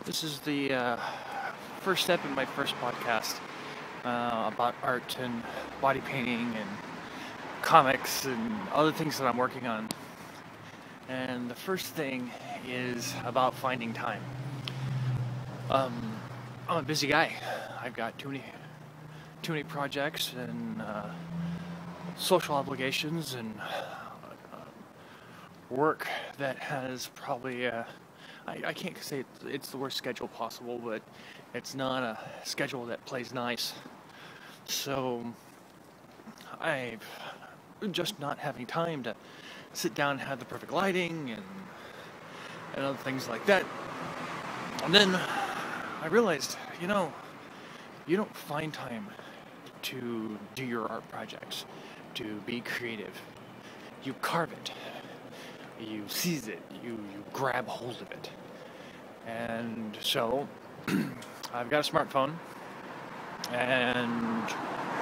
This is the first step in my first podcast about art and body painting and comics and other things that I'm working on. And the first thing is about finding time. I'm a busy guy. I've got too many projects and social obligations and work that has probably I can't say it's the worst schedule possible, but it's not a schedule that plays nice. So I'm just not having time to sit down and have the perfect lighting and other things like that. And then I realized, you don't find time to do your art projects, to be creative. You carve it. You seize it, you grab hold of it. And so, I've got a smartphone, and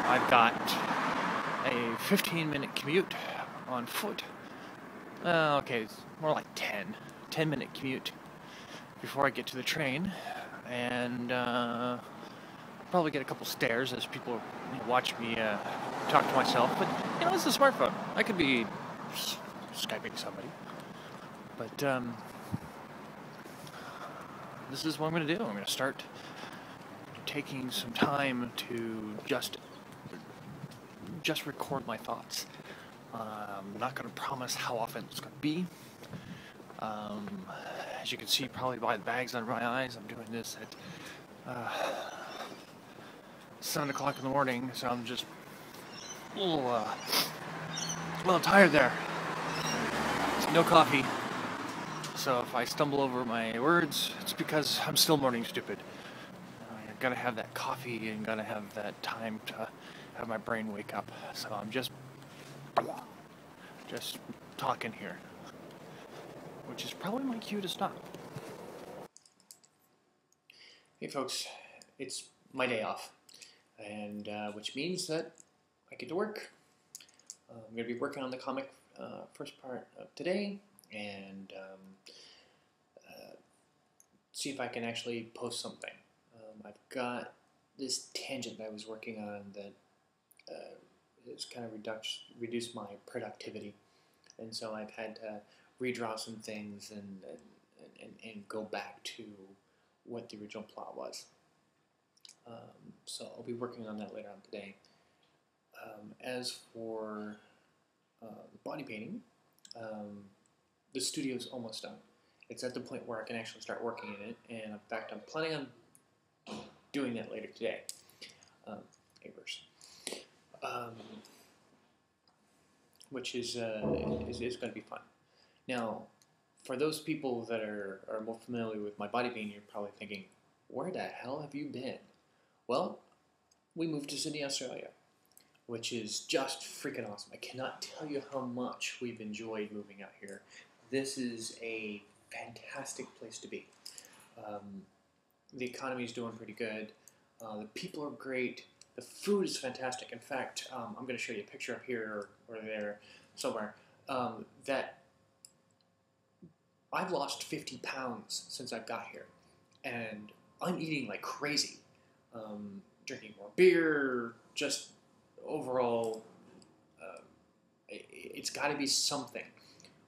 I've got a 15-minute commute on foot. Okay, it's more like 10-minute commute before I get to the train, and probably get a couple stares as people watch me talk to myself. But, it's a smartphone. I could be Skyping somebody. But this is what I'm going to do. I'm going to start taking some time to just record my thoughts. I'm not going to promise how often it's going to be. As you can see probably by the bags under my eyes, I'm doing this at 7 o'clock in the morning, so I'm just a little tired there. No coffee. So if I stumble over my words, it's because I'm still morning stupid. I gotta have that coffee and gotta have that time to have my brain wake up. So I'm just talking here, which is probably my cue to stop. Hey folks, it's my day off, and which means that I get to work. I'm gonna be working on the comic first part of today, and see if I can actually post something. I've got this tangent that I was working on that has kind of reduced my productivity, and so I've had to redraw some things and go back to what the original plot was. So I'll be working on that later on today. As for body painting, the studio's almost done. It's at the point where I can actually start working in it, and in fact, I'm planning on doing that later today. Which is going to be fun. Now, for those people that are more familiar with my body painting, you're probably thinking, where the hell have you been? Well, we moved to Sydney, Australia, which is just freaking awesome. I cannot tell you how much we've enjoyed moving out here. This is a fantastic place to be. The economy is doing pretty good. The people are great. The food is fantastic. In fact, I'm going to show you a picture up here or there somewhere that I've lost 50 pounds since I've got here, and I'm eating like crazy. Drinking more beer, just overall, it's got to be something.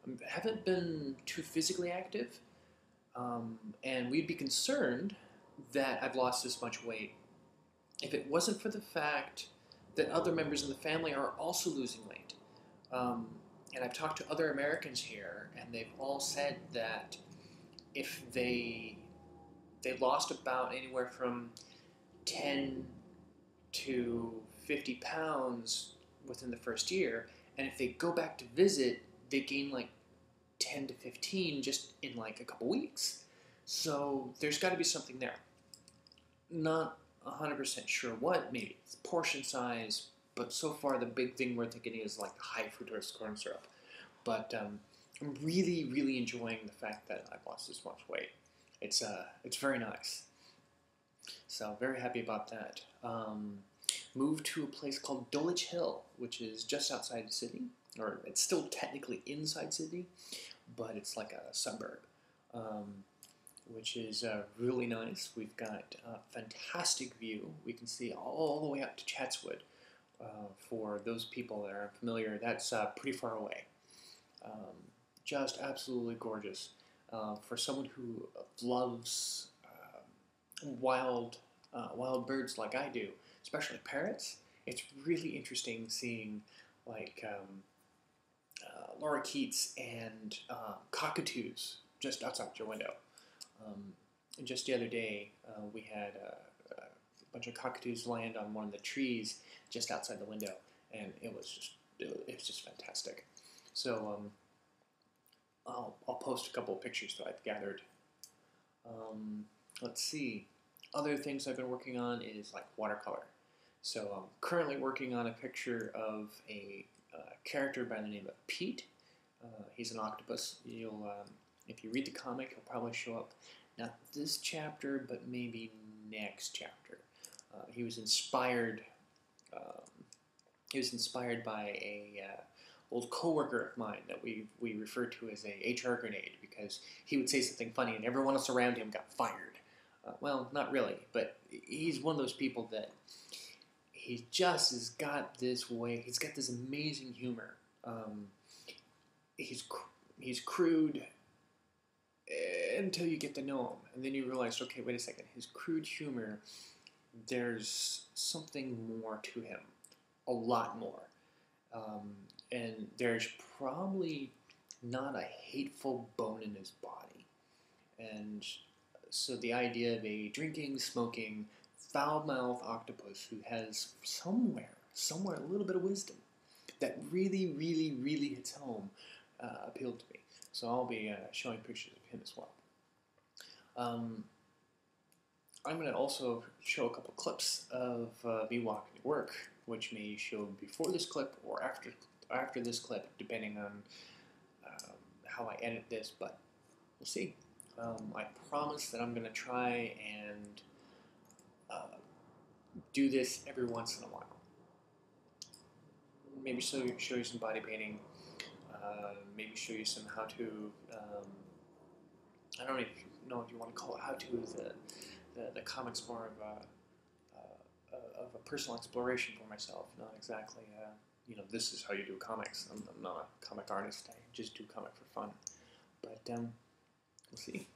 I haven't been too physically active, and we'd be concerned that I've lost this much weight if it wasn't for the fact that other members of the family are also losing weight. And I've talked to other Americans here, and they've all said that if they lost about anywhere from 10 to 50 pounds within the first year, and if they go back to visit, they gain like 10 to 15 just in like a couple weeks. So there's got to be something there. Not 100% sure what, maybe it's portion size, but so far the big thing we're thinking is like high fructose corn syrup. But I'm really, really enjoying the fact that I've lost this much weight. It's very nice. So very happy about that. Moved to a place called Dulwich Hill, which is just outside of Sydney, or it's still technically inside Sydney, but it's like a suburb. which is really nice. We've got a fantastic view. We can see all the way up to Chatswood. For those people that are familiar, that's pretty far away. Um, just absolutely gorgeous. For someone who loves wild birds like I do, especially parrots, it's really interesting seeing like lorikeets and cockatoos just outside your window. And just the other day, we had a bunch of cockatoos land on one of the trees just outside the window, and it was just fantastic. So I'll post a couple of pictures that I've gathered. Let's see. Other things I've been working on is like watercolor. So I'm currently working on a picture of a character by the name of Pete. He's an octopus. If you read the comic, he'll probably show up not this chapter, but maybe next chapter. He was inspired. Um, he was inspired by a old coworker of mine that we refer to as a HR grenade, because he would say something funny and everyone else around him got fired. Well, not really, but he's one of those people that he just has got this way. He's got this amazing humor. He's crude until you get to know him, and then you realize, okay, wait a second. His crude humor, there's something more to him, a lot more, and there's probably not a hateful bone in his body, and so the idea of a drinking, smoking, foul-mouthed octopus who has somewhere a little bit of wisdom that really, really, really hits home appealed to me. So I'll be showing pictures of him as well. I'm going to also show a couple clips of me walking to work, which may show before this clip or after this clip, depending on how I edit this, but we'll see. I promise that I'm going to try and do this every once in a while. Maybe show you some body painting. Maybe show you some how to. I don't even know if you want to call it how to. The comic's more of a personal exploration for myself, not exactly. This is how you do comics. I'm not a comic artist. I just do comic for fun. But we'll see.